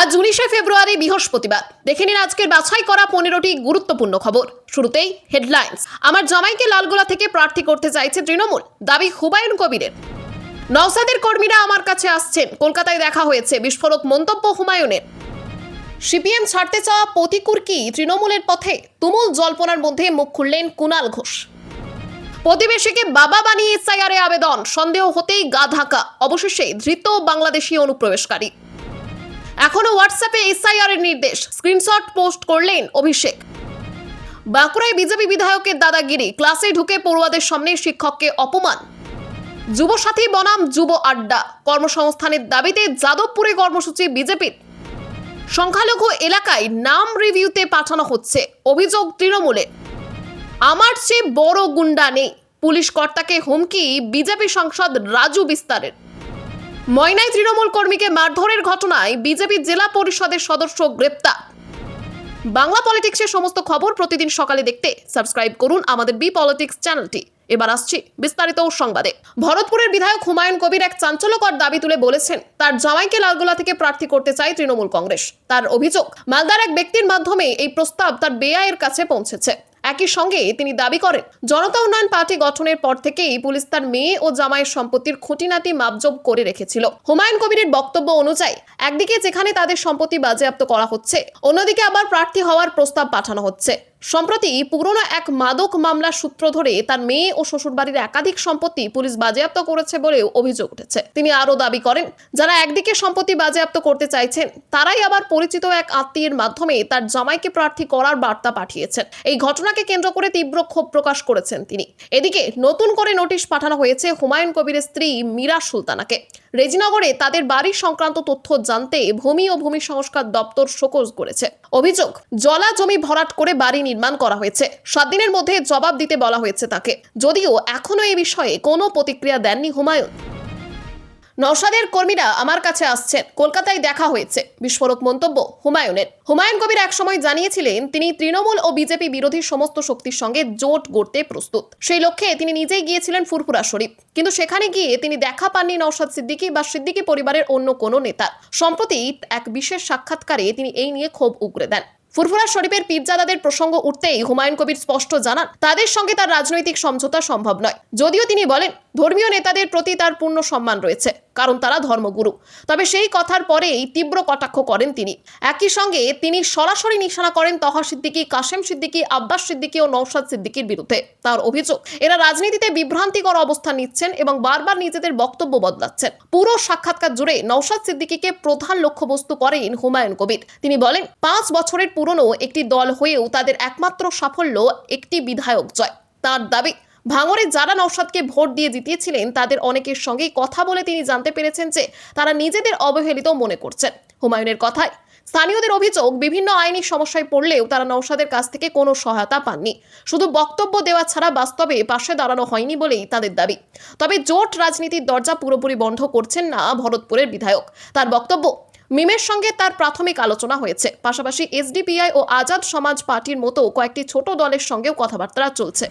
আজ 19শে ফেব্রুয়ারি বৃহস্পতিবার। দেখে নিন আজকের বাছাই করা 15টি গুরুত্বপূর্ণ খবর। শুরুতেই হেডলাইন্স। আমার জামাইকে লালগোলা থেকে প্রার্থী করতে চাইছে তৃণমূল, দাবি হুমায়ুন কবিরের। নওশাদের কর্মীরা আমার কাছে আসছেন, কলকাতায় দেখা হয়েছে, বিস্ফোরক মন্তব্য হুমায়ুনের। সিপিএম ছাড়তে চাওয়া প্রতিকূর কি তৃণমূলের পথে? তুমুল জল্পনার মধ্যে মুখ খুললেন কুণাল ঘোষ। প্রতিবেশীকে বাবা বানিয়ে এসআইআরে আবেদন, সন্দেহ হতেই গা ঢাকা, অবশেষে ধৃত বাংলাদেশি অনুপ্রবেশকারী। এখনো হোয়াটসঅ্যাপে এসআইআর এর নির্দেশ, স্ক্রিনশট পোস্ট করলেন অভিষেক। বাঁকুড়ায় বিজেপি বিধায়কের দাদাগিরি, ক্লাসে ঢুকে পড়ুয়াদের সামনে শিক্ষককে অপমান। যুবসাথী বনাম যুব আড্ডা, কর্মসংস্থানের দাবিতে যাদবপুরে কর্মসূচি বিজেপির। সংখ্যালঘু এলাকায় নাম রিভিউতে পাঠানো হচ্ছে, অভিযোগ তৃণমূলের। আমার চেয়ে বড় গুন্ডা নেই, পুলিশ কর্তাকে হুমকি বিজেপি সাংসদ রাজু বিস্তারের। ময়নায় তৃণমূল কর্মীকে মারধরের ঘটনায় বিজেপি জেলা পরিষদের সদস্য গ্রেপ্তার। বাংলা পলিটিক্সের সমস্ত খবর প্রতিদিন সকালে দেখতে সাবস্ক্রাইব করুন আমাদের বি পলিটিক্স চ্যানেলটি। এবার আসছি বিস্তারিত সংবাদে। ভরতপুরের বিধায়ক হুমায়ুন কবির এক চাঞ্চল্যকর দাবি তুলে বলেছেন, তার জামাইকে লালগোলা থেকে প্রার্থী করতে চায় তৃণমূল কংগ্রেস। তার অভিযোগ, মালদার এক ব্যক্তির মাধ্যমে এই প্রস্তাব তার বেয়াইয়ের কাছে পৌঁছেছে। একই সঙ্গে তিনি দাবি করেন, জনতা উন্নয়ন পার্টি গঠনের পর থেকেই পুলিশ তার মেয়ে ও জামাইয়ের সম্পত্তির খুঁটিনাটি মাপজোপ করে রেখেছিল। হুমায়ুন কবিরের বক্তব্য অনুযায়ী, একদিকে যেখানে তাদের সম্পত্তি বাজেয়াপ্ত করা হচ্ছে, অন্যদিকে আবার প্রার্থী হওয়ার প্রস্তাব পাঠানো হচ্ছে। সম্প্রতি পুরনো এক মাদক মামলার সূত্র ধরে তার মেয়ে ও শ্বশুরবাড়ির একাধিক সম্পত্তি পুলিশ বাজেয়াপ্ত করেছে বলেও অভিযোগ উঠেছে। তিনি আরও দাবি করেন, যারা একদিকে সম্পত্তি বাজেয়াপ্ত করতে চাইছেন, তারাই আবার পরিচিত এক আত্মীয়ের মাধ্যমে তার জামাইকে প্রার্থী করার বার্তা পাঠিয়েছেন। এই ঘটনাকে কেন্দ্র করে তীব্র ক্ষোভ প্রকাশ করেছেন তিনি। এদিকে নতুন করে নোটিশ পাঠানো হয়েছে হুমায়ুন কবিরের স্ত্রী মীরা সুলতানাকে। রেজিনগরে তাদের বাড়ি সংক্রান্ত তথ্য জানতে ভূমি ও ভূমি সংস্কার দপ্তর শোকজ করেছে। অভিযোগ, জলা জমি ভরাট করে বাড়ি নির্মাণ করা হয়েছে। 7 দিনের মধ্যে জবাব দিতে বলা হয়েছে তাকে, যদিও এখনো এই বিষয়ে কোনো প্রতিক্রিয়া দেননি হুমায়ুন। নওশাদের কর্মীরা আমার কাছে আসছেন, কলকাতায় দেখা হয়েছে, বিস্ফোরক মন্তব্য হুমায়ুনের। হুমায়ুন কবির একসময় জানিয়েছিলেন, তিনি তৃণমূল ও বিজেপি বিরোধী সমস্ত শক্তির সঙ্গে জোট গড়তে প্রস্তুত। সেই লক্ষ্যে তিনি নিজেই গিয়েছিলেন ফুরফুরা শরীফ, কিন্তু সেখানে গিয়ে তিনি দেখা পাননি নওশাদ সিদ্দিকী বা সিদ্দিকী পরিবারের অন্য কোনো নেতার। সম্প্রতি এক বিশেষ সাক্ষাৎকারে তিনি এই নিয়ে ক্ষোভ উগরে দেন। ফুরফুরা শরীফের পীরজাদাদের প্রসঙ্গ উঠতেই হুমায়ুন কবির স্পষ্ট জানান, তাদের সঙ্গে তার রাজনৈতিক সমঝোতা সম্ভব নয়। যদিও তিনি বলেন, ধর্মীয় নেতাদের প্রতি তার পূর্ণ সম্মান রয়েছে, কারণ তারা ধর্মগুরু। তবে সেই কথার পরেই তীব্র কটাক্ষ করেন তিনি। একই সঙ্গে তিনি সরাসরি নিশানা করেন তহা সিদ্দিকী, কাশেম সিদ্দিকী, আব্বাস সিদ্দিকী ও নওশাদ সিদ্দিকীর বিরুদ্ধে। তার অভিযোগ, এরা রাজনীতিতে বিভ্রান্তিকর অবস্থান নিচ্ছেন এবং বারবার নিজেদের বক্তব্য বদলাচ্ছেন। পুরো সাক্ষাৎকার জুড়ে নওশাদ সিদ্দিকীকে প্রধান লক্ষ্যবস্তু করেন হুমায়ুন কবির। তিনি বলেন, 5 বছরের পুরনো একটি দল হয়েও তাদের একমাত্র সাফল্য একটি বিধায়ক জয়। তার দাবি, ভাঙড়ে যারা নওশাদকে ভোট দিয়ে জিতিয়েছিলেন, তাদের অনেকের সঙ্গেই কথা বলে তিনি জানতে পেরেছেন যে তারা নিজেদের অবহেলিত মনে করছেন। হুমায়ুনের কথায়, স্থানীয়দের অভিযোগ, বিভিন্ন আইনি সমস্যায় পড়লেও তারা নওশাদের কাছ থেকে কোনো সহায়তা পাননি। শুধু বক্তব্য দেওয়া ছাড়া বাস্তবে পাশে দাঁড়ানো হয়নি বলেই তাদের দাবি। তবে জোট রাজনীতির দরজা পুরোপুরি বন্ধ করছেন না ভরতপুরের বিধায়ক। তার বক্তব্য, মিমের সঙ্গে তার প্রাথমিক আলোচনা হয়েছে, পাশাপাশি এসডিপিআই ও আজাদ সমাজ পার্টির মতো কয়েকটি ছোট দলের সঙ্গেও কথাবার্তা চলছে।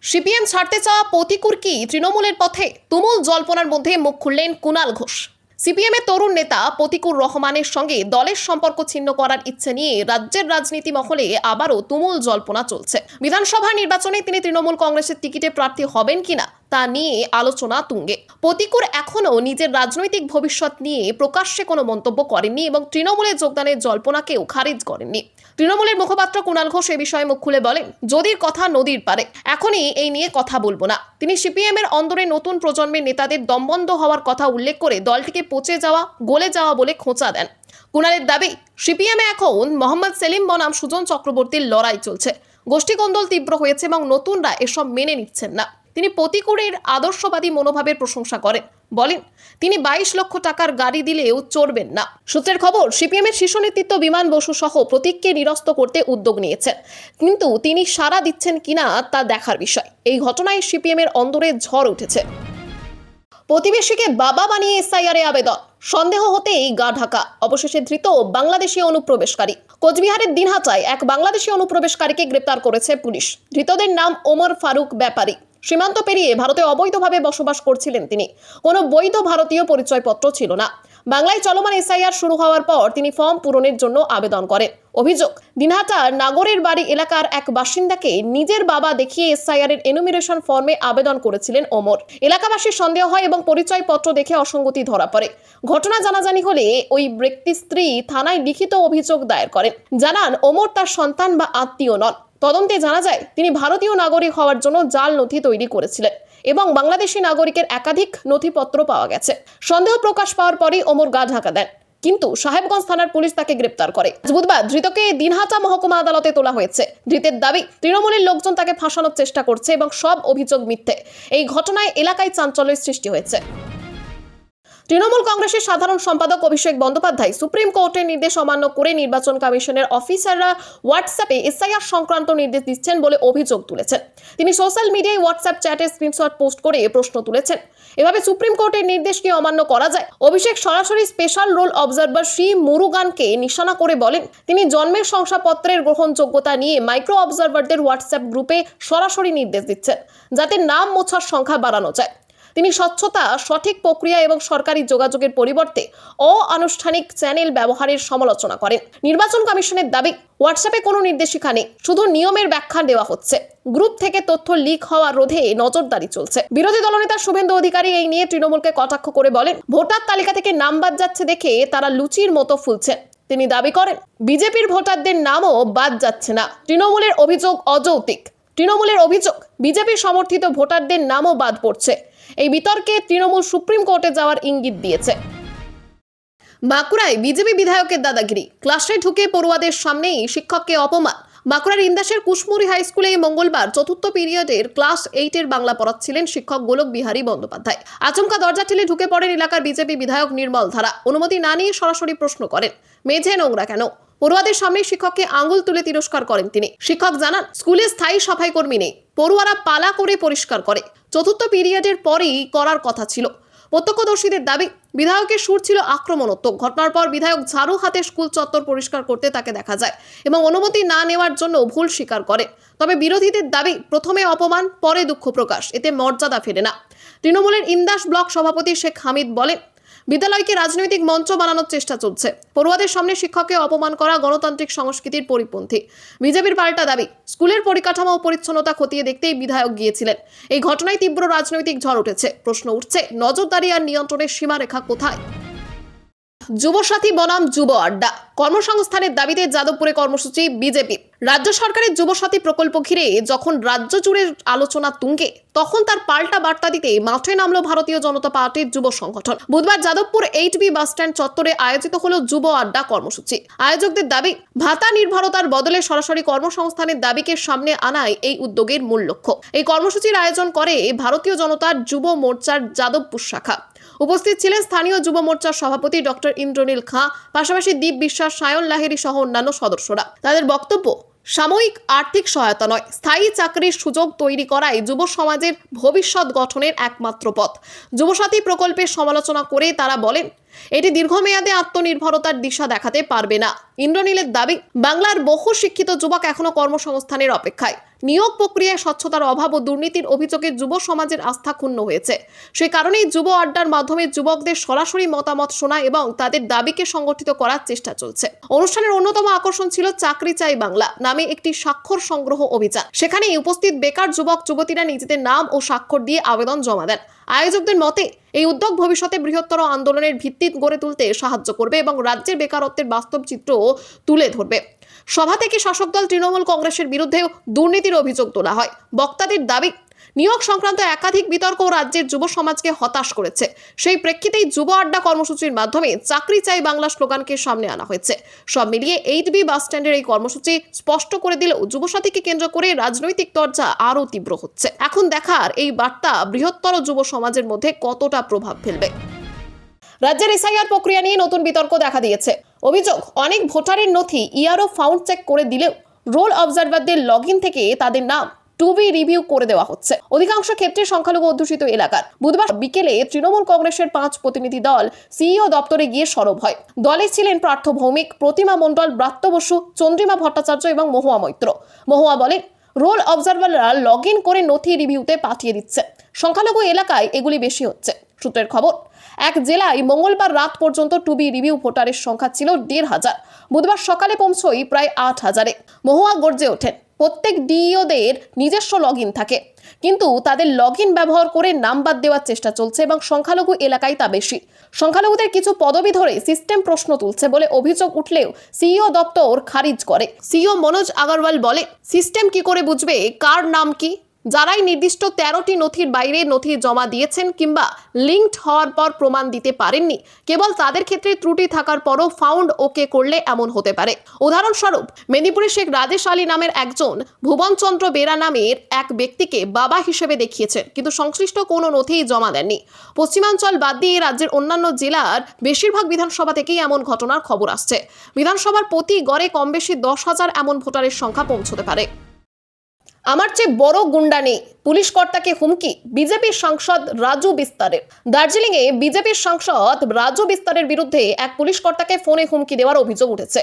সিপিএম ছাড়তে চাওয়া প্রতিকূর কি তৃণমূলের পথে? তুমুল জল্পনার মধ্যে মুখ খুললেন কুণাল ঘোষ। সিপিএম এর তরুণ নেতা প্রতিকুর রহমানের সঙ্গে দলের সম্পর্ক ছিন্ন করার ইচ্ছে নিয়ে রাজ্যের রাজনীতি মহলে আবারও তুমুল জল্পনা চলছে। বিধানসভা নির্বাচনে তিনি তৃণমূল কংগ্রেসের টিকিটে প্রার্থী হবেন কিনা তা নিয়ে আলোচনা তুঙ্গে। প্রতিকুর এখনও নিজের রাজনৈতিক ভবিষ্যৎ নিয়ে প্রকাশ্যে কোনো মন্তব্য করেননি এবং তৃণমূলে যোগদানের জল্পনাকেও খারিজ করেননি। তৃণমূলের মুখপাত্র কুণাল ঘোষ এ বিষয়ে মুখ খুলে বলেন, যদির কথা নদীর পারে, এখনই এই নিয়ে কথা বলবো না। তিনি সিপিএম এর অন্দরে নতুন প্রজন্মের নেতাদের দমবন্ধ হওয়ার কথা উল্লেখ করে দলটিকে পচে যাওয়া, গলে যাওয়া বলে খোঁচা দেন। কুণালের দাবি, সিপিএমে এখন মোহাম্মদ সেলিম বনাম সুজন চক্রবর্তীর লড়াই চলছে। গোষ্ঠীকন্দল তীব্র হয়েছে এবং নতুনরা এসব মেনে নিচ্ছেন না। তিনি প্রতিকুরের আদর্শবাদী মনোভাবের প্রশংসা করেন, বলেন তিনি 22 লক্ষ টাকার গাড়ি দিলেও চড়বেন না। সূত্রের খবর, সিপিএম এর শীর্ষ নেতৃত্ব বিমান বসু সহ প্রতীককে নিরস্ত করতে উদ্যোগ নিয়েছেন, কিন্তু তিনি সাড়া দিচ্ছেন কিনা তা দেখার বিষয়। এই ঘটনায় সিপিএম এর অন্দরে ঝড় উঠেছে। প্রতিবেশীকে বাবা বানিয়ে এসআইআরে আবেদন, সন্দেহ হতেই গা ঢাকা, অবশেষে ধৃত বাংলাদেশি অনুপ্রবেশকারী। কোচবিহারের দিনহাটায় এক বাংলাদেশি অনুপ্রবেশকারীকে গ্রেপ্তার করেছে পুলিশ। ধৃতদের নাম ওমর ফারুক ব্যাপারী। সীমান্ত পেরিয়ে ভারতে অবৈধভাবে বসবাস করছিলেন তিনি। কোনো বৈধ ভারতীয় পরিচয়পত্র ছিল না। বাংলায় চলমান এসআইআর শুরু হওয়ার পর তিনি ফর্ম পূরণের জন্য আবেদন করেন। অভিযোগ, দিনহাটার নাগরের বাড়ি এলাকার এক বাসিন্দাকে নিজের বাবা দেখিয়ে এসআইআর এর এনুমিনেশন ফর্মে আবেদন করেছিলেন ওমর। এলাকাবাসীর সন্দেহ হয় এবং পরিচয়পত্র দেখে অসঙ্গতি ধরা পড়ে। ঘটনা জানাজানি হলে ওই ব্যক্তির স্ত্রী থানায় লিখিত অভিযোগ দায়ের করেন। জানান ওমর তার সন্তান বা আত্মীয় নন। তদন্তে জানা যায় তিনি ভারতীয় নাগরিক হওয়ার জন্য জাল নথি তৈরি করেছিলেন এবং বাংলাদেশি নাগরিকের একাধিক নথিপত্র পাওয়া গেছে। সন্দেহ প্রকাশ পাওয়ার পরই ওমর গা ঢাকা দেন, কিন্তু সাহেবগঞ্জ থানার পুলিশ তাকে গ্রেপ্তার করে। বুধবার ধৃতকে দিনহাটা মহকুমা আদালতে তোলা হয়েছে। ধৃতের দাবি, তৃণমূলের লোকজন তাকে ফাঁসানোর চেষ্টা করছে এবং সব অভিযোগ মিথ্যে। এই ঘটনায় এলাকায় চাঞ্চল্যের সৃষ্টি হয়েছে। তৃণমূল কংগ্রেসের সাধারণ সম্পাদক অভিষেক বন্দ্যোপাধ্যায় সুপ্রিম কোর্টের নির্দেশ অমান্য করে নির্বাচন কমিশনের অফিসাররা হোয়াটসঅ্যাপে এসআইআর সংক্রান্ত নির্দেশ দিচ্ছেন বলে অভিযোগ তুলেছেন। তিনি সোশ্যাল মিডিয়ায় হোয়াটসঅ্যাপ চ্যাটে স্ক্রিনশট পোস্ট করে প্রশ্ন তুলেছেন, এভাবে সুপ্রিম কোর্টের নির্দেশ কি অমান্য করা যায়? অভিষেক সরাসরি স্পেশাল রোল অবজারভার শ্রী মুরুগানকে নিশানা করে বলেন, তিনি জন্মের শংসাপত্রের গ্রহণযোগ্যতা নিয়ে মাইক্রো অবজারভারদের হোয়াটসঅ্যাপ গ্রুপে সরাসরি নির্দেশ দিচ্ছেন, যাতে নাম মোছার সংখ্যা বাড়ানো যায়। তিনি স্বচ্ছতা, সঠিক প্রক্রিয়া এবং সরকারি যোগাযোগের পরিবর্তে অনানুষ্ঠানিক চ্যানেল ব্যবহারের সমালোচনা করেন। নির্বাচন কমিশনের দাবি, হোয়াটসঅ্যাপে কোনো নির্দেশিকা নেই, শুধু নিয়মের ব্যাখ্যা দেওয়া হচ্ছে। গ্রুপ থেকে তথ্য লিক হওয়া রোধে নজরদারি চলছে। বিরোধী দলনেতা শুভেন্দু অধিকারী এই নিয়ে তৃণমূলকে কটাক্ষ করে বলেন, ভোটার তালিকা থেকে নাম বাদ যাচ্ছে দেখে তারা লুচির মতো ফুলছেন। তিনি দাবি করেন, বিজেপির ভোটারদের নামও বাদ যাচ্ছে না। তৃণমূলের অভিযোগ অযৌক্তিক। তৃণমূলের অভিযোগ, বিজেপি সমর্থিত ভোটারদের নামও বাদ পড়ছে। এই বিতর্কে তৃণমূল সুপ্রিম কোর্টে যাওয়ার ইঙ্গিত দিয়েছে। বাঁকুড়ায় বিজেপি বিধায়কের দাদাগিরি, ক্লাসে ঢুকে পড়ুয়াদের সামনেই শিক্ষককে অপমান। বাঁকুড়ার ইন্দাসের কুশমুড়ি হাই স্কুলে মঙ্গলবার চতুর্থ পিরিয়ডের ক্লাস 8-এর বাংলা পড়াচ্ছিলেন শিক্ষক গোলক বিহারী বন্দ্যোপাধ্যায়। আচমকা দরজা ঠেলে ঢুকে পড়েন এলাকার বিজেপি বিধায়ক নির্মল ধারা। অনুমতি না নিয়ে সরাসরি প্রশ্ন করেন, মেঝে নোংরা কেন? পড়ুয়াদের সামনে শিক্ষককে আঙুল তুলে তিরস্কার করেন তিনি। শিক্ষক জানান, স্কুলে স্থায়ী সাফাই কর্মী নেই, পড়ুয়ারা পালা করে পরিষ্কার করে। চতুর্থ পিরিয়ডের পরেই করার কথা ছিল। প্রত্যক্ষদর্শীদের দাবি, বিধায়কের সুর ছিল আক্রমণাত্মক। ঘটনার পর বিধায়ক ঝাড়ু হাতে স্কুল চত্বর পরিষ্কার করতে তাকে দেখা যায় এবং অনুমতি না নেওয়ার জন্য ভুল স্বীকার করে। তবে বিরোধীদের দাবি, প্রথমে অপমান, পরে দুঃখ প্রকাশ, এতে মর্যাদা ফেরে না। তৃণমূলের ইন্দাস ব্লক সভাপতি শেখ হামিদ বলেন, বিদ্যালয়কে রাজনৈতিক মঞ্চ বানানোর চেষ্টা চলছে। পড়ুয়াদের সামনে শিক্ষককে অপমান করা গণতান্ত্রিক সংস্কৃতির পরিপন্থী। বিজেপির পাল্টা দাবি, স্কুলের পরিকাঠামো ও পরিচ্ছন্নতা খতিয়ে দেখতেই বিধায়ক গিয়েছিলেন। এই ঘটনায় তীব্র রাজনৈতিক ঝড় উঠেছে। প্রশ্ন উঠছে, নজরদারি আর নিয়ন্ত্রণের সীমারেখা কোথায়? যুবসাথী বনাম যুব আড্ডা, কর্মসংস্থানের দাবিতে যাদবপুরে কর্মসূচি বিজেপি। রাজ্য সরকারের যুবসাথী প্রকল্প ঘিরে যখন রাজ্য জুড়ে আলোচনা তুঙ্গে, তখন তার পাল্টা বার্তা দিতে মাঠে নামলো ভারতীয় জনতা পার্টির যুব সংগঠন। বুধবার যাদবপুর 8B বাসস্ট্যান্ড চত্বরে আয়োজিত হলো যুব আড্ডা কর্মসূচি। আয়োজকদের দাবি, ভাতা নির্ভরতার বদলে সরাসরি কর্মসংস্থানের দাবিকে সামনে আনাই এই উদ্যোগের মূল লক্ষ্য। এই কর্মসূচির আয়োজন করে ভারতীয় জনতার যুব মোর্চার যাদবপুর শাখা। উপস্থিত ছিলেন স্থানীয় যুব মোর্চার সভাপতি ডক্টর ইন্দ্রনীল খাঁ, পাশাপাশি দীপ বিশ্বাস, সায়ন লাহিড়ী সহ অন্যান্য সদস্যরা। তাদের বক্তব্য, সাময়িক আর্থিক সহায়তা নয়, স্থায়ী চাকরির সুযোগ তৈরি করাই যুব সমাজের ভবিষ্যৎ গঠনের একমাত্র পথ। যুবসাথী প্রকল্পের সমালোচনা করে তারা বলেন, এটি দীর্ঘমেয়াদে আত্মনির্ভরতার দিশা দেখাতে পারবে না। ইন্দ্রনীলের দাবি, বাংলার বহু শিক্ষিত যুবক এখনো কর্মসংস্থানের অপেক্ষায়। নিয়োগ প্রক্রিয়ায় স্বচ্ছতার অভাব ও দুর্নীতির অভিযোগে যুব সমাজের আস্থা ক্ষুণ্ণ হয়েছে। সেই কারণেই যুব আড্ডার মাধ্যমে যুবকদের সরাসরি মতামত শোনা এবং তাদের দাবিকে সংগঠিত করার চেষ্টা চলছে। অনুষ্ঠানের অন্যতম আকর্ষণ ছিল চাকরি চাই বাংলা নামে একটি স্বাক্ষর সংগ্রহ অভিযান। সেখানে উপস্থিত বেকার যুবক যুবতীরা নিজেদের নাম ও স্বাক্ষর দিয়ে আবেদন জমা দেন। আয়োজকদের মতে, এই উদ্যোগ ভবিষ্যতে বৃহত্তর আন্দোলনের ভিত্তি গড়ে তুলতে সাহায্য করবে এবং রাজ্যের বেকারত্বের বাস্তব চিত্র তুলে ধরবে। সভা থেকে শাসক দল তৃণমূল কংগ্রেসের বিরুদ্ধেও দুর্নীতির অভিযোগ তোলা হয়। বক্তাদের দাবি, নিয়োগ সংক্রান্ত একাধিক বিতর্ক রাজ্যের যুব সমাজকে হতাশ করেছে। সেই প্রেক্ষিতেই যুব আড্ডা কর্মসূচির মাধ্যমে চাকরি চাই বাংলা স্লোগানকে সামনে আনা হয়েছে। সব মিলিয়ে 8B বাস স্ট্যান্ডের এই কর্মসূচি স্পষ্ট করে দিলেও যুবসাথীকে কেন্দ্র করে রাজনৈতিক চর্চা আরও তীব্র হচ্ছে। এখন দেখার এই বার্তা বৃহত্তর যুব সমাজের মধ্যে কতটা প্রভাব ফেলবে। রাজ্যের এসআইআর প্রক্রিয়া নিয়ে নতুন বিতর্ক দেখা দিয়েছে। অভিযোগ, অনেক ভোটারের নথি ইআরও ফাউন্ড চেক করে দিলেও রোল অবজারভারদের লগইন থেকে তাদের নাম টু-বি রিভিউ করে দেওয়া হচ্ছে। অধিকাংশ ক্ষেত্রে সংখ্যালঘু অধ্যুষিত এলাকার। বুধবার বিকেলে তৃণমূল কংগ্রেসের 5 প্রতিনিধি দল সিইও দপ্তরে গিয়ে সরব হয়। দলে ছিলেন পার্থ ভৌমিক, প্রতিমা মণ্ডল, ব্রাত্য বসু, চন্দ্রিমা ভট্টাচার্য এবং মহুয়া মৈত্র। মহুয়া বলেন, রোল অবজারভাররা লগইন করে নথি রিভিউতে পাঠিয়ে দিচ্ছে। সংখ্যালঘু এলাকায় এগুলি বেশি হচ্ছে। সূত্রের খবর, এক জেলায় মঙ্গলবার রাত পর্যন্ত টুবি রিভিউ ভোটারের সংখ্যা ছিল 1,500। বুধবার সকালে পৌঁছই প্রায় 8,000-এ। মহুয়া গর্জে ওঠেন, প্রত্যেক ডিইওদের নিজস্ব লগইন থাকে, কিন্তু তাদের লগইন ব্যবহার করে নাম বাদ দেওয়ার চেষ্টা চলছে এবং সংখ্যালঘু এলাকায় তা বেশি। সংখ্যালঘুদের কিছু পদবি ধরে সিস্টেম প্রশ্ন তুলছে বলে অভিযোগ উঠলেও সিইও দপ্তর খারিজ করে। সিইও মনোজ আগরওয়াল বলে, সিস্টেম কি করে বুঝবে কার নাম কি? যারাই নির্দিষ্ট 13টি নথির বাইরে নথি জমা দিয়েছেন কিংবা লিঙ্কড হওয়ার পর প্রমাণ দিতে পারেননি, কেবল তাদের ক্ষেত্রে ত্রুটি থাকার পরও ফাউন্ড ওকে করলে এমন হতে পারে। উদাহরণস্বরূপ, মেদিনীপুরের শেখ রাজেশ আলী নামের একজন ভুবনচন্দ্র বেরা নামের এক ব্যক্তিকে বাবা হিসেবে দেখিয়েছেন, কিন্তু সংশ্লিষ্ট কোনো নথিই জমা দেননি। পশ্চিমাঞ্চল বাদ দিয়ে রাজ্যের অন্যান্য জেলার বেশিরভাগ বিধানসভা থেকেই এমন ঘটনার খবর আসছে। বিধানসভার প্রতি গড়ে কম বেশি 10,000 এমন ভোটারের সংখ্যা পৌঁছতে পারে। আমার চেয়ে বড় গুন্ডা নেই, পুলিশ কর্তাকে হুমকি বিজেপির সাংসদ রাজু বিস্তারের। দার্জিলিংয়ে বিজেপির সাংসদ রাজু বিস্তারের বিরুদ্ধে এক পুলিশ কর্তাকে ফোনে হুমকি দেওয়ার অভিযোগ উঠেছে।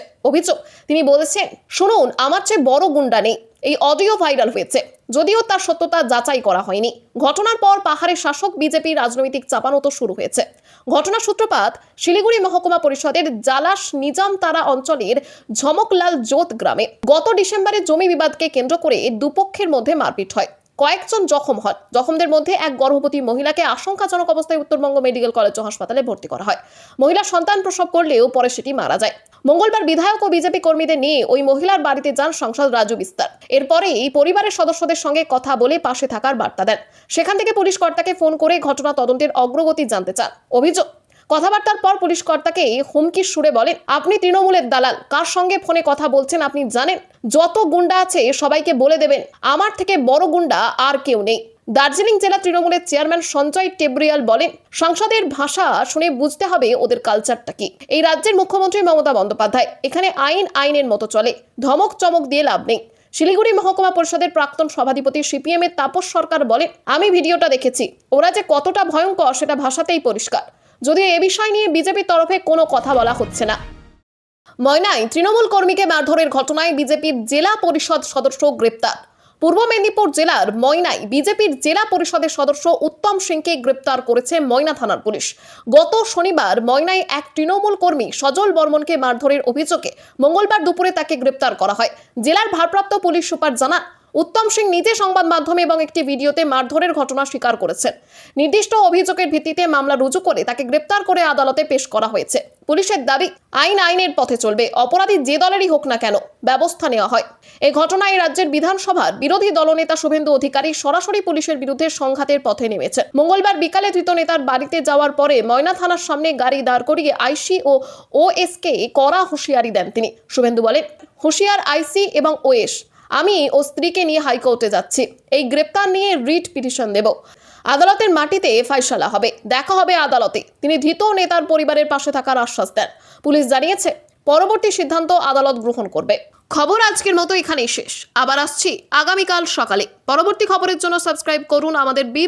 তিনি বলেছেন, শুনুন, আমার চেয়ে বড় গুন্ডা নেই। এই অডিও ভাইরাল হয়েছে, যদিও তার সত্যতা যাচাই করা হয়নি। ঘটনার পর পাহাড়ের শাসক বিজেপি রাজনৈতিক চাপানোতো শুরু হয়েছে। ঘটনার সূত্রপাত শিলিগুড়ি মহকুমা পরিষদের জালাস নিজামতারা অঞ্চলের ঝমকলাল জোত গ্রামে। গত ডিসেম্বরে জমি বিবাদকে কেন্দ্র করে দুপক্ষের মধ্যে মারপিট হয়। কয়েকজন জখম হন। জখমদের মধ্যে এক গর্ভবতী মহিলাকে আশঙ্কাজনক অবস্থায় উত্তরবঙ্গ মেডিকেল কলেজ ও হাসপাতালে ভর্তি করা হয়। মহিলা সন্তান প্রসব করলেও পরে সেটি মারা যায়। মঙ্গলবার বিধায়ক ও বিজেপি কর্মীদের নিয়ে ওই মহিলার বাড়িতে যান সাংসদ রাজু বিস্তার। এরপরেই পরিবারের সদস্যদের সঙ্গে কথা বলে পাশে থাকার বার্তা দেন। সেখান থেকে পুলিশ কর্তাকে ফোন করে ঘটনা তদন্তের অগ্রগতি জানতে চান। অভিযোগ, কথাবার্তার পর পুলিশ কর্তাকে হুমকির সুরে বলেন, আপনি তৃণমূলের দালাল, কার সঙ্গে ফোনে কথা বলছেন আপনি জানেন? যত গুন্ডা আছে সবাইকে বলে দেবেন, আমার থেকে বড় গুন্ডা আর কেউ নেই। দার্জিলিং জেলা তৃণমূলের চেয়ারম্যান সঞ্জয় টেবরিয়াল বলেন, সাংসদের ভাষা শুনে বুঝতে হবে ওদের কালচারটা কি। এই রাজ্যের মুখ্যমন্ত্রী মমতা বন্দ্যোপাধ্যায়, এখানে আইনের মতো চলে, ধমক চমক দিয়ে লাভ নেই। শিলিগুড়ি মহকুমা পরিষদের প্রাক্তন সভাধিপতি সিপিএম এর তাপস সরকার বলেন, আমি ভিডিওটা দেখেছি, ওরা যে কতটা ভয়ঙ্কর সেটা ভাষাতেই পরিষ্কার। যদিও এ বিষয় নিয়ে বিজেপির তরফে কোনো কথা বলা হচ্ছে না। ময়নায় তৃণমূল কর্মীকে মারধরের ঘটনায় বিজেপির জেলা পরিষদ সদস্য গ্রেপ্তার। পূর্ব মেদিনীপুর জেলার ময়নায় বিজেপির জেলা পরিষদের সদস্য উত্তম সিংকে গ্রেপ্তার করেছে ময়না থানার পুলিশ। গত শনিবার ময়নায় এক তৃণমূল কর্মী সজল বর্মনকে মারধরের অভিযোগে মঙ্গলবার দুপুরে তাকে গ্রেপ্তার করা হয়। জেলার ভারপ্রাপ্ত পুলিশ সুপার জানান, উত্তম সিং নিজে সংবাদ মাধ্যমে এবং একটি ভিডিওতে মারধরের ঘটনা স্বীকার করেছেন। নির্দিষ্ট অভিযোগের ভিত্তিতে মামলা রুজু করে তাকে গ্রেপ্তার করে আদালতে পেশ করা হয়েছে। পুলিশের দাবি, আইনের পথে চলবে, অপরাধী যে দলেরই হোক না কেন ব্যবস্থা নেওয়া হয়। এই ঘটনায় রাজ্যের বিধানসভার বিরোধী দলনেতা শুভেন্দু অধিকারী সরাসরি পুলিশের বিরুদ্ধে সংঘাতের পথে নেমেছেন। মঙ্গলবার বিকালে ধৃত নেতার বাড়িতে যাওয়ার পরে ময়না থানার সামনে গাড়ি দাঁড় করিয়ে আইসি ও ওএসকে কড়া হুঁশিয়ারি দেন তিনি। শুভেন্দু বলেন, হুঁশিয়ার আইসি এবং ওএস, আমি ও স্ত্রীকে নিয়ে হাইকোর্টে যাচ্ছি। এই গ্রেপ্তার নিয়ে রিট পিটিশন দেব। আদালতের মাটিতে ফয়সালা হবে, দেখা হবে আদালতে। তিনি ধৃত নেতার পরিবারের পাশে থাকার আশ্বাস দেন। পুলিশ জানিয়েছে, পরবর্তী সিদ্ধান্ত আদালত গ্রহণ করবে। খবর আজকের মতো এখানেই শেষ। আবার আসছি আগামীকাল সকালে। পরবর্তী খবরের জন্য সাবস্ক্রাইব করুন আমাদের বি